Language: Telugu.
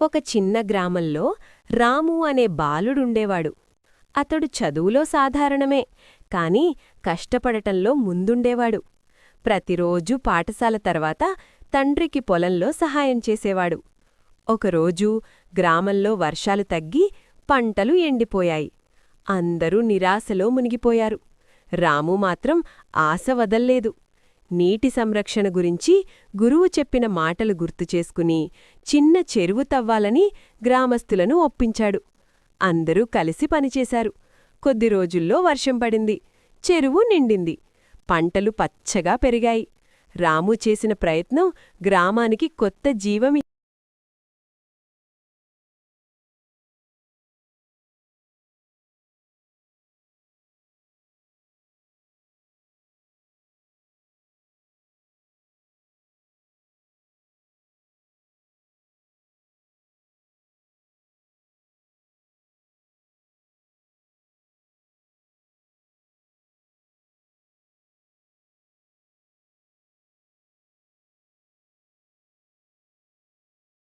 ఒక చిన్న గ్రామంలో రాము అనే బాలుడుండేవాడు. అతడు చదువులో సాధారణమే, కాని కష్టపడటంలో ముందుండేవాడు. ప్రతిరోజూ పాఠశాల తర్వాత తండ్రికి పొలంలో సహాయం చేసేవాడు. ఒకరోజు గ్రామంలో వర్షాలు తగ్గి పంటలు ఎండిపోయాయి. అందరూ నిరాశలో మునిగిపోయారు. రాము మాత్రం ఆశ వదల్లేదు. నీటి సంరక్షణ గురించి గురువు చెప్పిన మాటలు గుర్తుచేసుకుని చిన్న చెరువు తవ్వాలని గ్రామస్తులను ఒప్పించాడు. అందరూ కలిసి పనిచేశారు. కొద్ది రోజుల్లో వర్షం పడింది. చెరువు నిండింది. పంటలు పచ్చగా పెరిగాయి. రాము చేసిన ప్రయత్నం గ్రామానికి కొత్త జీవం